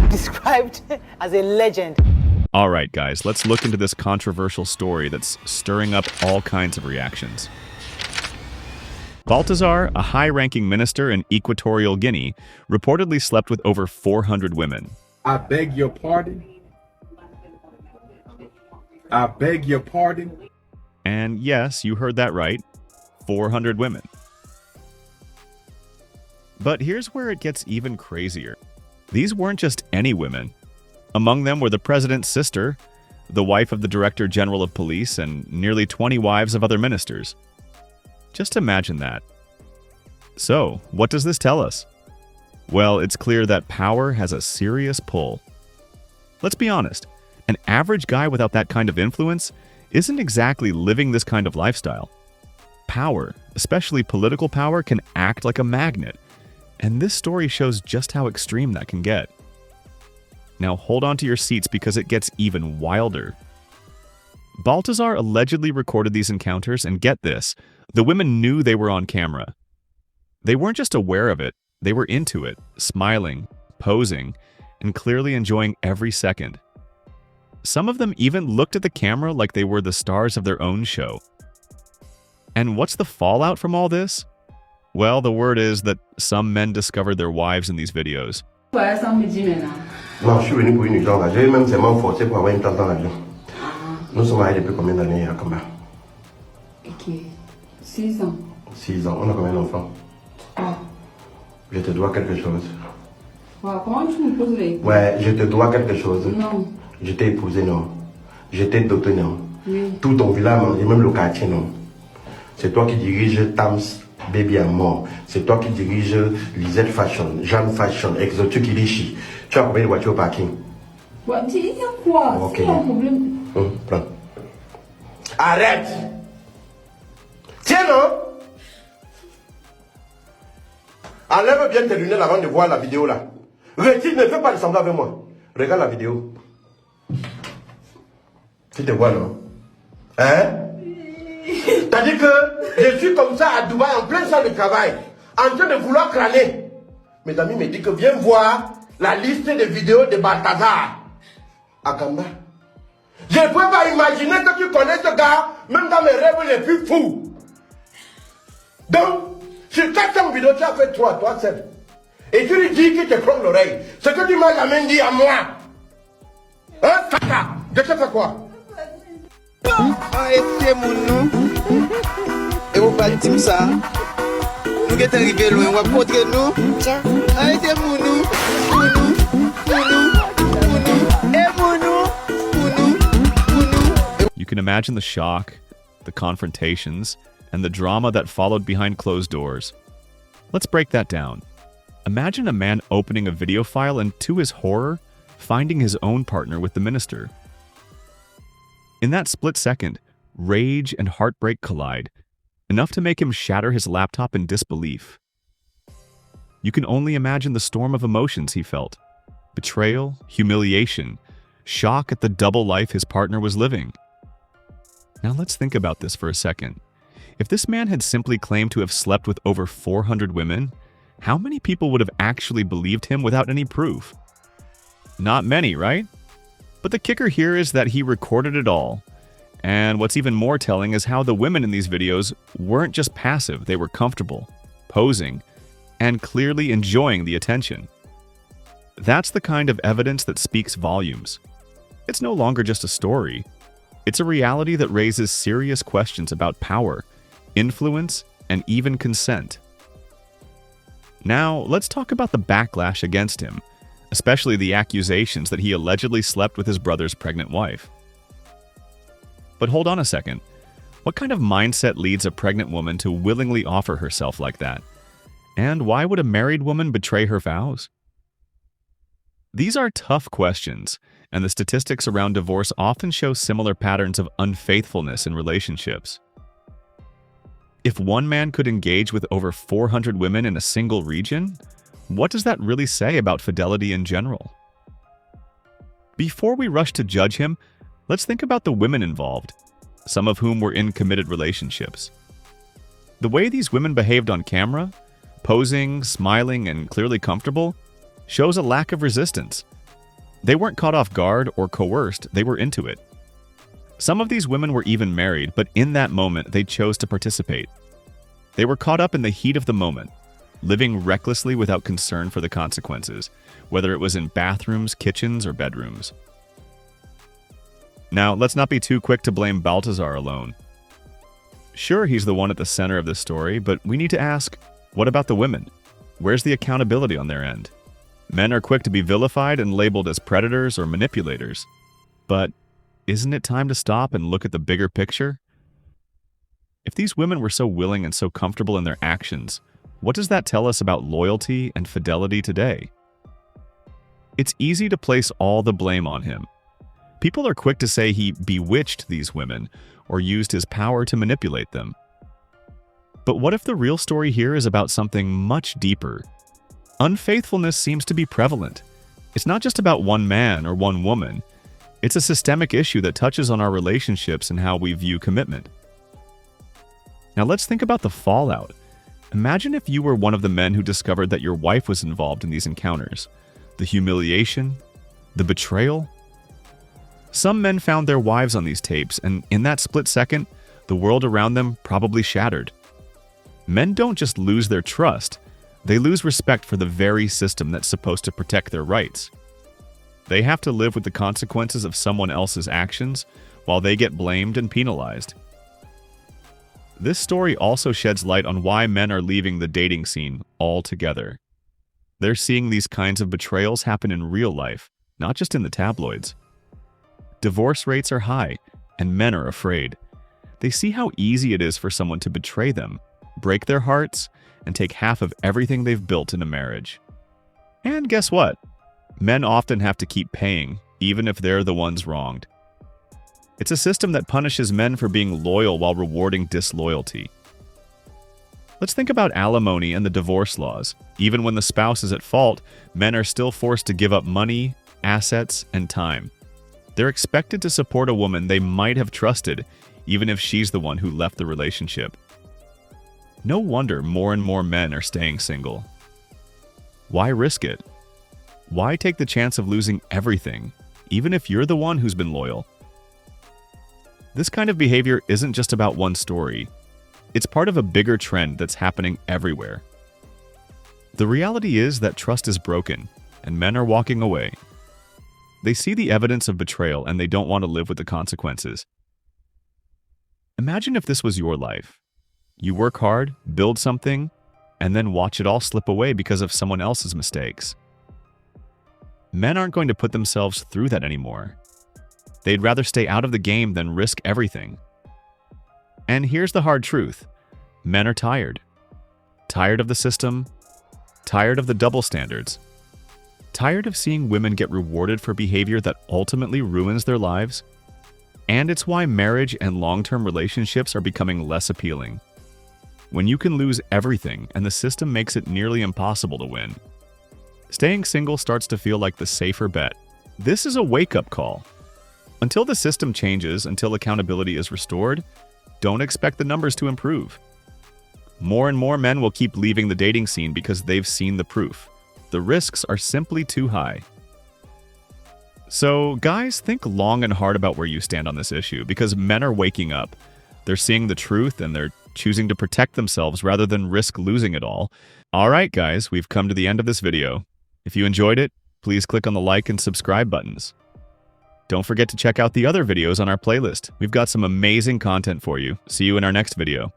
Described as a legend. All right, guys, let's look into this controversial story that's stirring up all kinds of reactions. Balthazar, a high-ranking minister in Equatorial Guinea, reportedly slept with over 400 women. I beg your pardon? I beg your pardon? And yes, you heard that right, 400 women. But here's where it gets even crazier. These weren't just any women. Among them were the president's sister, the wife of the director general of police, and nearly 20 wives of other ministers. Just imagine that. So, what does this tell us? Well, it's clear that power has a serious pull. Let's be honest, an average guy without that kind of influence isn't exactly living this kind of lifestyle. Power, especially political power, can act like a magnet, and this story shows just how extreme that can get. Now hold on to your seats because it gets even wilder. Balthazar allegedly recorded these encounters, and get this, the women knew they were on camera. They weren't just aware of it, they were into it, smiling, posing, and clearly enjoying every second. Some of them even looked at the camera like they were the stars of their own show. And what's the fallout from all this? Well, the word is that some men discovered their wives in these videos. Non, je suis venu pour une urgence là. J'ai même seulement forcé pour avoir une place dans l'avion. Nous sommes mariés depuis combien d'années à Kamba? Ok, 6 ans. 6 ans. On a combien d'enfants? 3. Je te dois quelque chose. Ouais, comment tu me poses les... Ouais, je te dois quelque chose. Non. Je t'ai épousé, non. Je t'ai doté, non. Oui. Tout ton village, et même le quartier, non. C'est toi qui dirige Tams Baby à mort. C'est toi qui dirige Lisette Fashion, Jeanne Fashion, Exotique Ilichi. Tu as combien de voitures au parking? Ouais, tu dis quoi? Ok. C'est un problème. Prends. Arrête! Tiens, non? Enlève bien tes lunettes avant de voir la vidéo là. Retire, ne fais pas de semblant avec moi. Regarde la vidéo. Tu te vois, non? Hein? T'as dit que je suis comme ça à Dubaï, en plein salle de travail, en train de vouloir crâner. Mes amis me disent que viens voir la liste des vidéos de Balthazar à Kamba. Je ne peux pas imaginer que tu connais ce gars, même dans mes rêves les plus fous. Donc, sur 400 vidéos, tu as fait 3, toi seul. Et tu lui dis qu'il te croque l'oreille. Ce que tu m'as jamais dit à moi. Hein, caca, je te fais quoi? Arrêtez mon nom. Et vous pas dire ça. Nous qui sommes arrivés loin, on va montrer nous. Arrêtez mon nom. You can imagine the shock, the confrontations, and the drama that followed behind closed doors. Let's break that down. Imagine a man opening a video file and, to his horror, finding his own partner with the minister. In that split second, rage and heartbreak collide, enough to make him shatter his laptop in disbelief. You can only imagine the storm of emotions he felt: betrayal, humiliation, shock at the double life his partner was living. Now let's think about this for a second. If this man had simply claimed to have slept with over 400 women, how many people would have actually believed him without any proof? Not many, right? But the kicker here is that he recorded it all. And what's even more telling is how the women in these videos weren't just passive, they were comfortable, posing, and clearly enjoying the attention. That's the kind of evidence that speaks volumes. It's no longer just a story. It's a reality that raises serious questions about power, influence, and even consent. Now, let's talk about the backlash against him, especially the accusations that he allegedly slept with his brother's pregnant wife. But hold on a second. What kind of mindset leads a pregnant woman to willingly offer herself like that? And why would a married woman betray her vows? These are tough questions, and the statistics around divorce often show similar patterns of unfaithfulness in relationships. If one man could engage with over 400 women in a single region, what does that really say about fidelity in general? Before we rush to judge him, let's think about the women involved, some of whom were in committed relationships. The way these women behaved on camera, posing, smiling, and clearly comfortable, shows a lack of resistance. They weren't caught off guard or coerced, they were into it. Some of these women were even married, but in that moment, they chose to participate. They were caught up in the heat of the moment, living recklessly without concern for the consequences, whether it was in bathrooms, kitchens, or bedrooms. Now, let's not be too quick to blame Balthazar alone. Sure, he's the one at the center of this story, but we need to ask, what about the women? Where's the accountability on their end? Men are quick to be vilified and labeled as predators or manipulators. But isn't it time to stop and look at the bigger picture? If these women were so willing and so comfortable in their actions, what does that tell us about loyalty and fidelity today? It's easy to place all the blame on him. People are quick to say he bewitched these women or used his power to manipulate them. But what if the real story here is about something much deeper? Unfaithfulness seems to be prevalent. It's not just about one man or one woman. It's a systemic issue that touches on our relationships and how we view commitment. Now let's think about the fallout. Imagine if you were one of the men who discovered that your wife was involved in these encounters. The humiliation, the betrayal. Some men found their wives on these tapes, and in that split second, the world around them probably shattered. Men don't just lose their trust, they lose respect for the very system that's supposed to protect their rights. They have to live with the consequences of someone else's actions while they get blamed and penalized. This story also sheds light on why men are leaving the dating scene altogether. They're seeing these kinds of betrayals happen in real life, not just in the tabloids. Divorce rates are high, and men are afraid. They see how easy it is for someone to betray them, break their hearts, and take half of everything they've built in a marriage. And guess what? Men often have to keep paying, even if they're the ones wronged. It's a system that punishes men for being loyal while rewarding disloyalty. Let's think about alimony and the divorce laws. Even when the spouse is at fault, men are still forced to give up money, assets, and time. They're expected to support a woman they might have trusted, even if she's the one who left the relationship. No wonder more and more men are staying single. Why risk it? Why take the chance of losing everything, even if you're the one who's been loyal? This kind of behavior isn't just about one story. It's part of a bigger trend that's happening everywhere. The reality is that trust is broken, and men are walking away. They see the evidence of betrayal and they don't want to live with the consequences. Imagine if this was your life. You work hard, build something, and then watch it all slip away because of someone else's mistakes. Men aren't going to put themselves through that anymore. They'd rather stay out of the game than risk everything. And here's the hard truth. Men are tired. Tired of the system. Tired of the double standards. Tired of seeing women get rewarded for behavior that ultimately ruins their lives. And it's why marriage and long-term relationships are becoming less appealing. When you can lose everything and the system makes it nearly impossible to win, staying single starts to feel like the safer bet. This is a wake-up call. Until the system changes, until accountability is restored, don't expect the numbers to improve. More and more men will keep leaving the dating scene because they've seen the proof. The risks are simply too high. So, guys, think long and hard about where you stand on this issue, because men are waking up. They're seeing the truth and they're choosing to protect themselves rather than risk losing it all. Alright guys, we've come to the end of this video. If you enjoyed it, please click on the like and subscribe buttons. Don't forget to check out the other videos on our playlist. We've got some amazing content for you. See you in our next video.